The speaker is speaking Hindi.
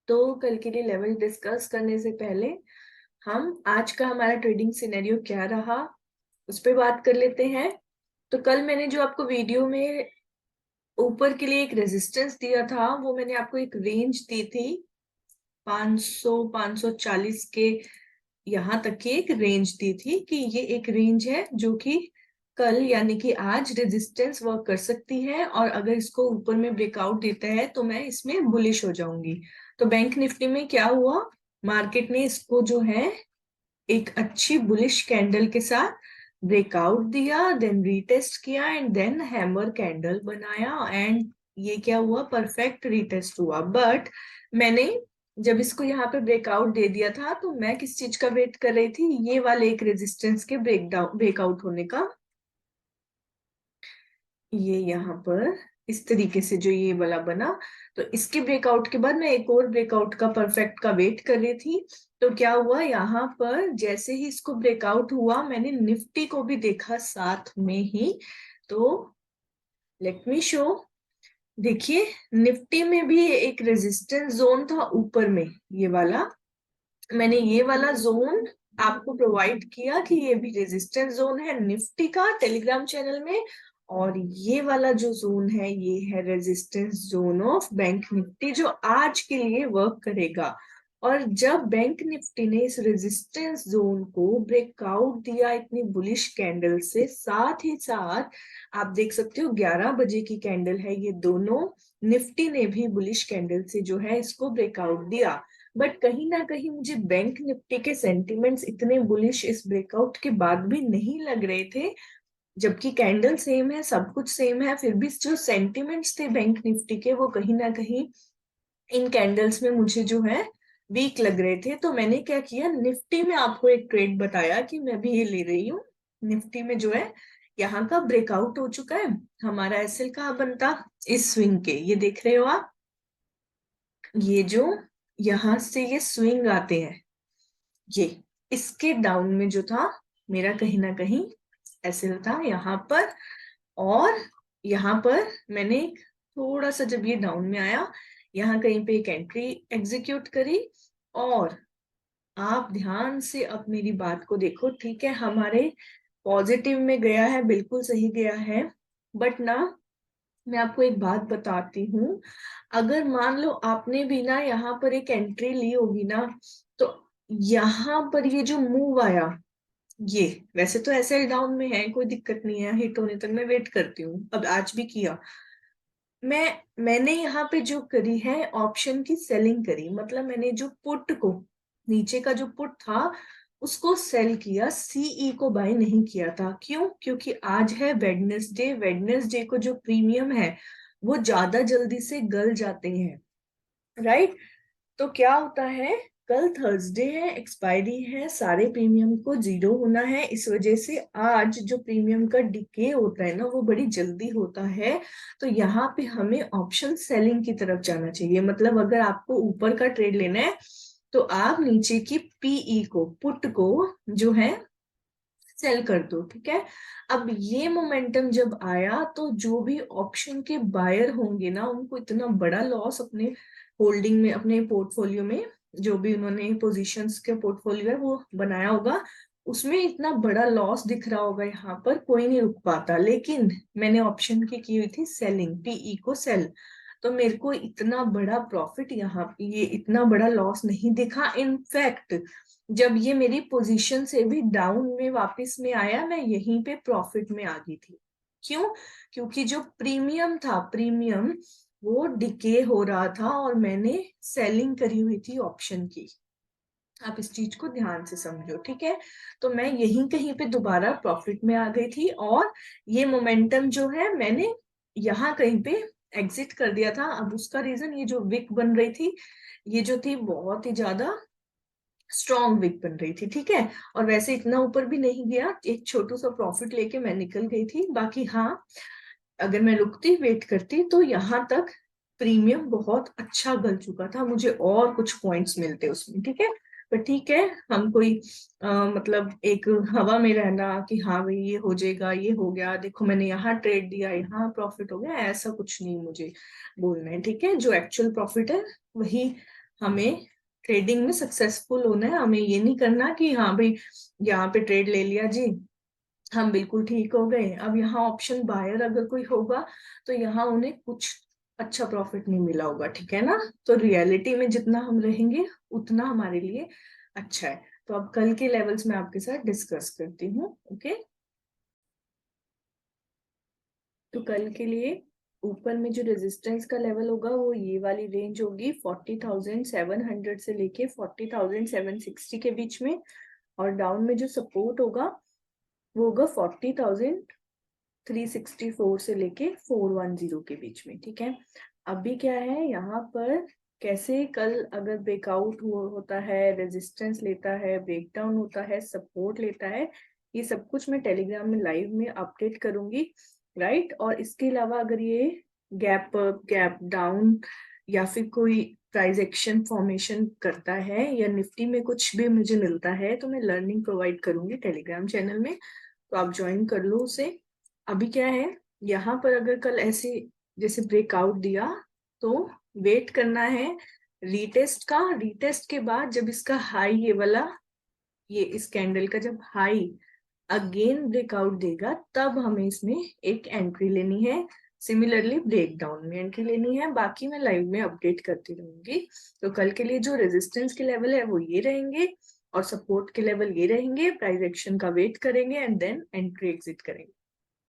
तो कल के लिए लेवल डिस्कस करने से पहले हम आज का हमारा ट्रेडिंग सिनेरियो क्या रहा उस पर बात कर लेते हैं। तो कल मैंने जो आपको वीडियो में ऊपर के लिए एक रेजिस्टेंस दिया था, वो मैंने आपको एक रेंज दी थी 500 540 के यहाँ तक की एक रेंज दी थी कि ये एक रेंज है जो कि कल यानी कि आज रेजिस्टेंस वर्क कर सकती है, और अगर इसको ऊपर में ब्रेकआउट देता है तो मैं इसमें बुलिश हो जाऊंगी। तो बैंक निफ्टी में क्या हुआ, मार्केट ने इसको जो है एक अच्छी बुलिश कैंडल के साथ ब्रेकआउट दिया, देन रीटेस्ट किया एंड देन हैमर कैंडल बनाया, एंड ये क्या हुआ, परफेक्ट रीटेस्ट हुआ। बट मैंने जब इसको यहाँ पे ब्रेकआउट दे दिया था तो मैं किस चीज का वेट कर रही थी, ये वाले एक रेजिस्टेंस के ब्रेकआउट होने का। ये यहाँ पर इस तरीके से जो ये वाला बना, तो इसके ब्रेकआउट के बाद मैं एक और ब्रेकआउट का परफेक्ट का वेट कर रही थी। तो क्या हुआ, यहाँ पर जैसे ही इसको ब्रेकआउट हुआ मैंने निफ्टी को भी देखा साथ में ही। तो लेट मी शो, देखिए निफ्टी में भी एक रेजिस्टेंस जोन था ऊपर में, ये वाला मैंने ये वाला जोन आपको प्रोवाइड किया कि ये भी रेजिस्टेंस जोन है निफ्टी का टेलीग्राम चैनल में। और ये वाला जो जोन है ये है resistance zone of bank Nifty जो आज के लिए वर्क करेगा। और जब बैंक निफ्टी ने इस रेजिस्टेंस जोन को ब्रेकआउट दिया इतनी बुलिश कैंडल से, साथ ही साथ आप देख सकते हो 11 बजे की कैंडल है ये दोनों, निफ्टी ने भी बुलिश कैंडल से जो है इसको ब्रेकआउट दिया। बट कहीं ना कहीं मुझे बैंक निफ्टी के सेंटिमेंट्स इतने बुलिश इस ब्रेकआउट के बाद भी नहीं लग रहे थे, जबकि कैंडल सेम है, सब कुछ सेम है, फिर भी जो सेंटिमेंट्स थे बैंक निफ्टी के वो कहीं ना कहीं इन कैंडल्स में मुझे जो है वीक लग रहे थे। तो मैंने क्या किया, निफ्टी में आपको एक ट्रेड बताया कि मैं भी ये ले रही हूँ। निफ्टी में जो है यहाँ का ब्रेकआउट हो चुका है, हमारा एसएल कहाँ बनता, इस स्विंग के, ये देख रहे हो आप, ये जो यहां से ये स्विंग आते हैं, ये इसके डाउन में जो था मेरा कहीं ना कहीं एसएल था यहाँ पर। और यहाँ पर मैंने थोड़ा सा जब ये डाउन में आया, यहाँ कहीं पे एक एंट्री एग्जीक्यूट करी। और आप ध्यान से अब मेरी बात को देखो, ठीक है, हमारे पॉजिटिव में गया है, बिल्कुल सही गया है। बट ना, मैं आपको एक बात बताती हूँ, अगर मान लो आपने भी ना यहाँ पर एक एंट्री ली होगी ना, तो यहाँ पर ये जो मूव आया, ये वैसे तो एसएल डाउन में है, कोई दिक्कत नहीं है, हिट होने तक मैं वेट करती हूँ, अब आज भी किया मैंने यहाँ पे जो करी है ऑप्शन की सेलिंग करी, मतलब मैंने जो पुट को, नीचे का जो पुट था उसको सेल किया, सीई को बाय नहीं किया था। क्यों? क्योंकि आज है वेडनेसडे, वेडनेसडे को जो प्रीमियम है वो ज्यादा जल्दी से गल जाते हैं, राइट। तो क्या होता है, कल थर्सडे है, एक्सपायरी है, सारे प्रीमियम को जीरो होना है, इस वजह से आज जो प्रीमियम का डिके होता है ना वो बड़ी जल्दी होता है। तो यहाँ पे हमें ऑप्शन सेलिंग की तरफ जाना चाहिए, मतलब अगर आपको ऊपर का ट्रेड लेना है तो आप नीचे की पीई को, पुट को जो है सेल कर दो, ठीक है। अब ये मोमेंटम जब आया तो जो भी ऑप्शन के बायर होंगे ना उनको इतना बड़ा लॉस अपने होल्डिंग में, अपने पोर्टफोलियो में, जो भी उन्होंने पोजीशंस के पोर्टफोलियो है वो बनाया होगा, उसमें इतना बड़ा लॉस दिख रहा होगा, यहाँ पर कोई नहीं रुक पाता। लेकिन मैंने ऑप्शन की हुई थी सेलिंग, पीई को सेल, तो मेरे को इतना बड़ा प्रॉफिट यहाँ पे, ये इतना बड़ा लॉस नहीं दिखा। इनफैक्ट जब ये मेरी पोजीशन से भी डाउन में वापस में आया, मैं यहीं पे प्रॉफिट में आ गई थी। क्यों? क्योंकि जो प्रीमियम था, प्रीमियम वो डिके हो रहा था और मैंने सेलिंग करी हुई थी ऑप्शन की। आप इस चीज को ध्यान से समझो, ठीक है। तो मैं यहीं कहीं पे दोबारा प्रॉफिट में आ गई थी, और ये मोमेंटम जो है मैंने यहाँ कहीं पे एग्जिट कर दिया था। अब उसका रीजन, ये जो विक बन रही थी, ये जो थी बहुत ही ज्यादा स्ट्रॉन्ग विक बन रही थी, ठीक है। और वैसे इतना ऊपर भी नहीं गया, एक छोटू सा प्रॉफिट लेके मैं निकल गई थी। बाकी हाँ, अगर मैं रुकती, वेट करती, तो यहाँ तक प्रीमियम बहुत अच्छा गल चुका था, मुझे और कुछ पॉइंट्स मिलते उसमें, ठीक है। पर ठीक है, हम कोई मतलब एक हवा में रहना कि हाँ भाई ये हो जाएगा, ये हो गया, देखो मैंने यहाँ ट्रेड दिया, यहाँ प्रॉफिट हो गया, ऐसा कुछ नहीं मुझे बोलना है, ठीक है। जो एक्चुअल प्रॉफिट है वही हमें ट्रेडिंग में सक्सेसफुल होना है। हमें ये नहीं करना कि हाँ भाई यहाँ पे ट्रेड ले लिया जी, हम बिल्कुल ठीक हो गए, अब यहाँ ऑप्शन बायर अगर कोई होगा तो यहाँ उन्हें कुछ अच्छा प्रॉफिट नहीं मिला होगा, ठीक है ना। तो रियलिटी में जितना हम रहेंगे उतना हमारे लिए अच्छा है। तो अब कल के लेवल्स में आपके साथ डिस्कस करती हूँ, ओके। तो कल के लिए ऊपर में जो रेजिस्टेंस का लेवल होगा वो ये वाली रेंज होगी 40,700 से लेके 40,760 के बीच में, और डाउन में जो सपोर्ट होगा वो होगा 40,364 से लेके 410 के बीच में, ठीक है। अभी क्या है यहाँ पर, कैसे कल अगर ब्रेकआउट होता है, रेजिस्टेंस लेता है, ब्रेकडाउन होता है, सपोर्ट लेता है, ये सब कुछ मैं टेलीग्राम में लाइव में अपडेट करूंगी, राइट। और इसके अलावा अगर ये गैप अप, गैप डाउन या फिर कोई प्राइस एक्शन फॉर्मेशन करता है या निफ्टी में कुछ भी मुझे मिलता है तो मैं लर्निंग प्रोवाइड करूंगी टेलीग्राम चैनल में, तो आप ज्वाइन कर लो उसे। अभी क्या है, यहाँ पर अगर कल ऐसे जैसे ब्रेकआउट दिया तो वेट करना है रीटेस्ट का। रीटेस्ट के बाद जब इसका हाई ये वाला, ये इस कैंडल का जब हाई अगेन ब्रेकआउट देगा तब हमें इसमें एक एंट्री लेनी है। सिमिलरली ब्रेकडाउन में एंट्री लेनी है। बाकी मैं लाइव में अपडेट करती रहूंगी। तो कल के लिए जो रेजिस्टेंस के लेवल है वो ये रहेंगे और सपोर्ट के लेवल ये रहेंगे। प्राइस एक्शन का वेट करेंगे एंड देन एंट्री एग्जिट करेंगे।